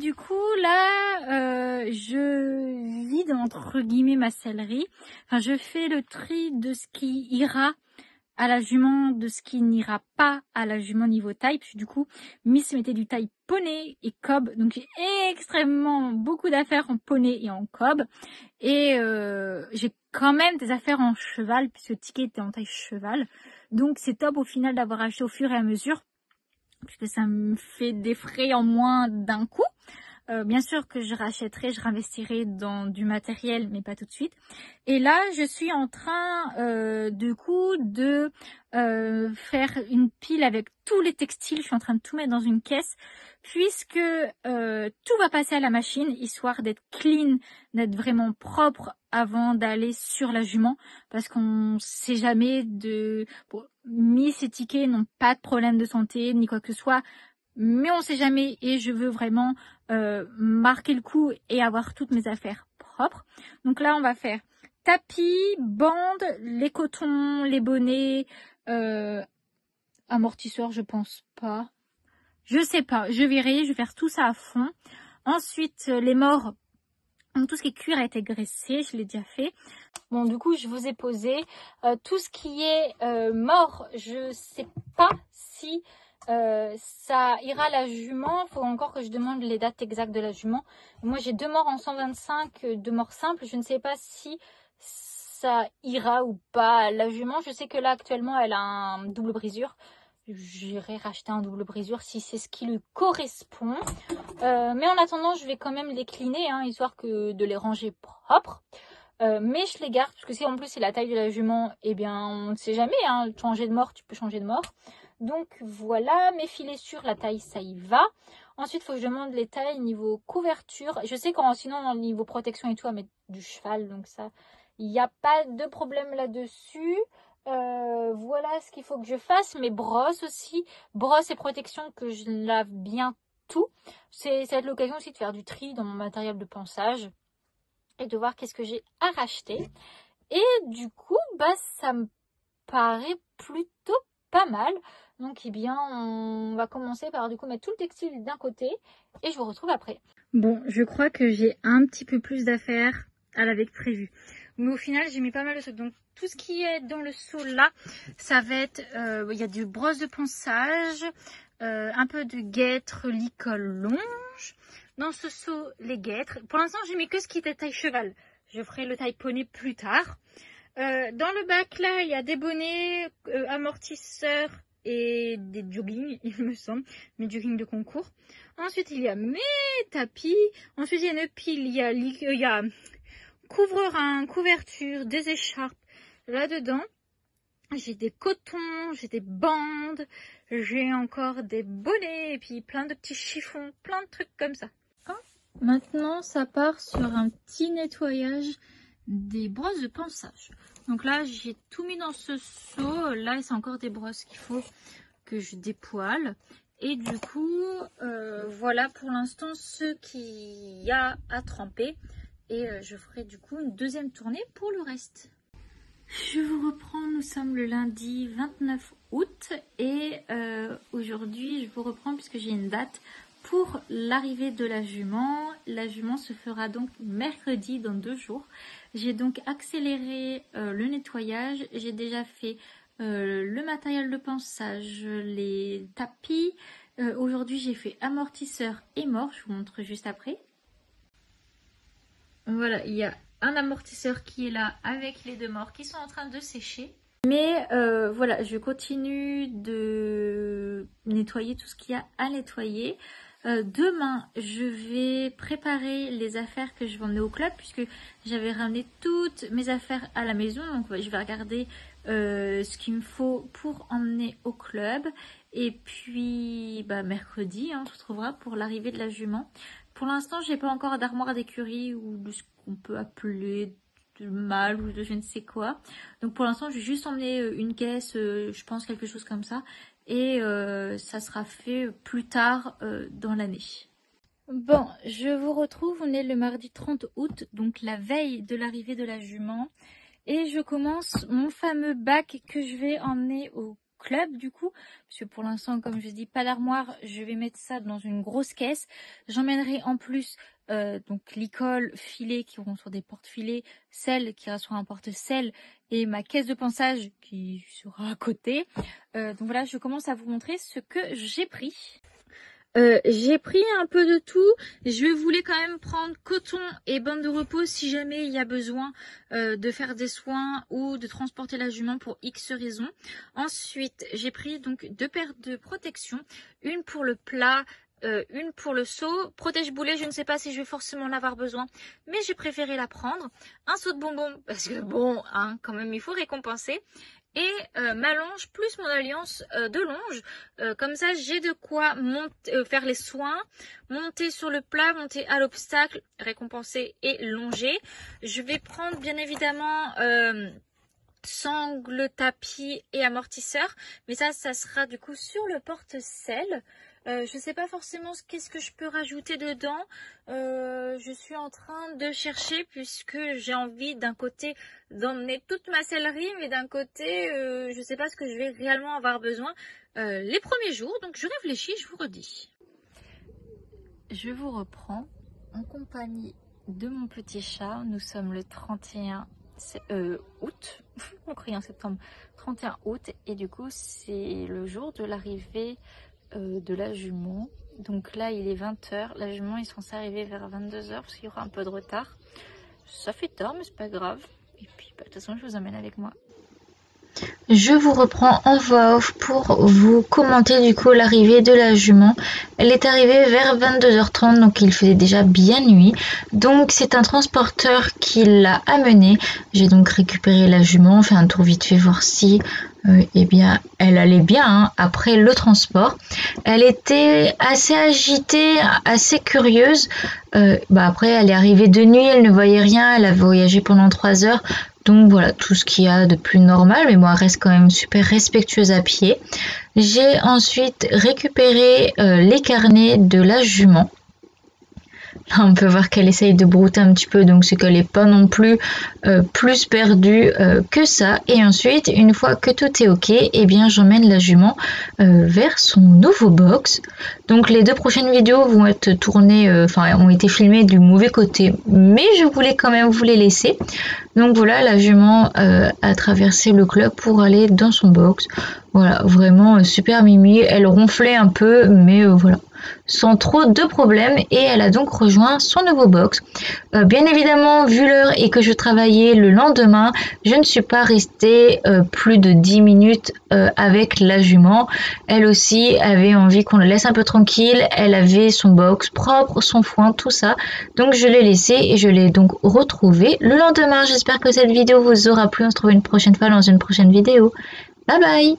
Du coup, là, je vide entre guillemets ma sellerie. Enfin, je fais le tri de ce qui ira à la jument, de ce qui n'ira pas à la jument niveau taille. Puis du coup, Miss mettait du taille poney et cob. Donc j'ai extrêmement beaucoup d'affaires en poney et en cob. Et j'ai quand même des affaires en cheval, puisque Ticket était en taille cheval. Donc c'est top au final d'avoir acheté au fur et à mesure, puisque ça me fait des frais en moins d'un coup. Bien sûr que je rachèterai, je réinvestirai dans du matériel, mais pas tout de suite. Et là, je suis en train de faire une pile avec tous les textiles. Je suis en train de tout mettre dans une caisse, puisque tout va passer à la machine, histoire d'être clean, d'être vraiment propre avant d'aller sur la jument, parce qu'on sait jamais de... Bon, Miss et Ticket n'ont pas de problème de santé, ni quoi que ce soit, mais on sait jamais, et je veux vraiment marquer le coup et avoir toutes mes affaires propres. Donc là, on va faire tapis, bandes, les cotons, les bonnets, amortisseurs, je pense pas. Je sais pas, je verrai, je vais faire tout ça à fond. Ensuite, les morts, donc tout ce qui est cuir a été graissé, je l'ai déjà fait. Bon, du coup, je vous ai posé tout ce qui est mort. Je sais pas si ça ira à la jument. Il faut encore que je demande les dates exactes de la jument. Moi, j'ai 2 morts en 125, 2 morts simples. Je ne sais pas si ça ira ou pas à la jument. Je sais que là, actuellement, elle a un double brisure. J'irai racheter un double brisure si c'est ce qui lui correspond. Mais en attendant, je vais quand même les cleaner, hein, histoire que de les ranger propres. Mais je les garde, parce que si en plus c'est la taille de la jument, eh bien on ne sait jamais, hein, changer de mort, tu peux changer de mort. Donc voilà, mes filets sur la taille, ça y va. Ensuite, il faut que je demande les tailles niveau couverture. Je sais qu'en sinon, dans le niveau protection et tout, à mettre du cheval, donc ça, il n'y a pas de problème là-dessus. Voilà ce qu'il faut que je fasse. Mes brosses aussi, brosses et protection, que je lave bien tout. Ça va être l'occasion aussi de faire du tri dans mon matériel de ponçage et de voir qu'est-ce que j'ai à racheter. Et du coup, bah ça me paraît plutôt pas mal. Donc eh bien, on va commencer par du coup mettre tout le textile d'un côté et je vous retrouve après. Bon, je crois que j'ai un petit peu plus d'affaires à laver que prévu. Mais au final, j'ai mis pas mal de trucs. Donc tout ce qui est dans le seau là, ça va être, il y a du brosse de ponçage, un peu de guêtre, licol longe. Dans ce seau, les guêtres. Pour l'instant, j'ai mis que ce qui était taille cheval. Je ferai le taille poney plus tard. Dans le bac, là, il y a des bonnets, amortisseurs et des joggings, il me semble. Mes joggings de concours. Ensuite, il y a mes tapis. Ensuite, il y a une pile. Il y a couvre-rein, couverture, des écharpes. Là-dedans, j'ai des cotons, j'ai des bandes, j'ai encore des bonnets et puis plein de petits chiffons, plein de trucs comme ça. Maintenant, ça part sur un petit nettoyage des brosses de ponçage. Donc là, j'ai tout mis dans ce seau. Là, c'est encore des brosses qu'il faut que je dépoile. Et du coup, voilà pour l'instant ce qu'il y a à tremper. Et je ferai du coup une deuxième tournée pour le reste. Je vous reprends, nous sommes le lundi 29 août. Et aujourd'hui, je vous reprends puisque j'ai une date pour l'arrivée de la jument. La jument se fera donc mercredi, dans 2 jours. J'ai donc accéléré le nettoyage. J'ai déjà fait le matériel de ponçage, les tapis. Aujourd'hui, j'ai fait amortisseur et mort. Je vous montre juste après. Voilà, il y a un amortisseur qui est là avec les 2 morts qui sont en train de sécher. Mais voilà, je continue de nettoyer tout ce qu'il y a à nettoyer. Demain, je vais préparer les affaires que je vais emmener au club, puisque j'avais ramené toutes mes affaires à la maison. Donc je vais regarder ce qu'il me faut pour emmener au club. Et puis bah, mercredi, on se retrouvera pour l'arrivée de la jument. Pour l'instant, j'ai pas encore d'armoire d'écurie ou de ce qu'on peut appeler de mâle ou de je ne sais quoi. Donc pour l'instant, je vais juste emmener une caisse, je pense quelque chose comme ça. Et ça sera fait plus tard dans l'année. Bon, je vous retrouve, on est le mardi 30 août, donc la veille de l'arrivée de la jument. Et je commence mon fameux bac que je vais emmener au club du coup, parce que pour l'instant, comme je dis, pas d'armoire, je vais mettre ça dans une grosse caisse. J'emmènerai en plus donc l'icole, filets qui iront sur des porte-filets, sel qui ira sur un porte-sel et ma caisse de ponçage qui sera à côté. Donc voilà, je commence à vous montrer ce que j'ai pris. J'ai pris un peu de tout. Je voulais quand même prendre coton et bande de repos si jamais il y a besoin de faire des soins ou de transporter la jument pour X raisons. Ensuite, j'ai pris donc 2 paires de protection, une pour le plat, une pour le seau. Protège-boulet, je ne sais pas si je vais forcément en avoir besoin, mais j'ai préféré la prendre. Un seau de bonbons, parce que bon, hein, quand même il faut récompenser. Et ma longe plus mon alliance de longe, comme ça j'ai de quoi monter, faire les soins, monter sur le plat, monter à l'obstacle, récompenser et longer. Je vais prendre bien évidemment sangle, tapis et amortisseur, mais ça sera du coup sur le porte-sel. Je sais pas forcément qu'est-ce que je peux rajouter dedans. Je suis en train de chercher puisque j'ai envie d'un côté d'emmener toute ma sellerie, mais d'un côté je sais pas ce que je vais réellement avoir besoin les premiers jours. Donc je réfléchis, je vous redis. Je vous reprends en compagnie de mon petit chat. Nous sommes le 31 août, on croyait en septembre, 31 août, et du coup c'est le jour de l'arrivée de la jument. Donc là il est 20h, la jument est censée arriver vers 22h parce qu'il y aura un peu de retard. Ça fait tard mais c'est pas grave, et puis de toute façon je vous emmène avec moi. Je vous reprends en voix off pour vous commenter du coup l'arrivée de la jument. Elle est arrivée vers 22h30, donc il faisait déjà bien nuit. Donc c'est un transporteur qui l'a amenée. J'ai donc récupéré la jument, fait un tour vite fait voir si eh bien elle allait bien hein, après le transport. Elle était assez agitée, assez curieuse. Après elle est arrivée de nuit, elle ne voyait rien, elle a voyagé pendant 3 heures. Donc voilà, tout ce qu'il y a de plus normal, mais moi elle reste quand même super respectueuse à pied. J'ai ensuite récupéré les carnets de la jument. Là, on peut voir qu'elle essaye de brouter un petit peu, donc c'est qu'elle n'est pas non plus plus perdue que ça. Et ensuite, une fois que tout est ok, eh bien j'emmène la jument vers son nouveau box. Donc les 2 prochaines vidéos vont être tournées, ont été filmées du mauvais côté, mais je voulais quand même vous les laisser. Donc voilà, la jument a traversé le club pour aller dans son box. Voilà, vraiment super mimi. Elle ronflait un peu, mais voilà, sans trop de problèmes. Et elle a donc rejoint son nouveau box. Bien évidemment, vu l'heure et que je travaillais le lendemain, je ne suis pas restée plus de 10 minutes avec la jument. Elle aussi avait envie qu'on la laisse un peu tranquille. Elle avait son box propre, son foin, tout ça. Donc je l'ai laissée et je l'ai donc retrouvée le lendemain. J'espère que cette vidéo vous aura plu. On se retrouve une prochaine fois dans une prochaine vidéo. Bye bye!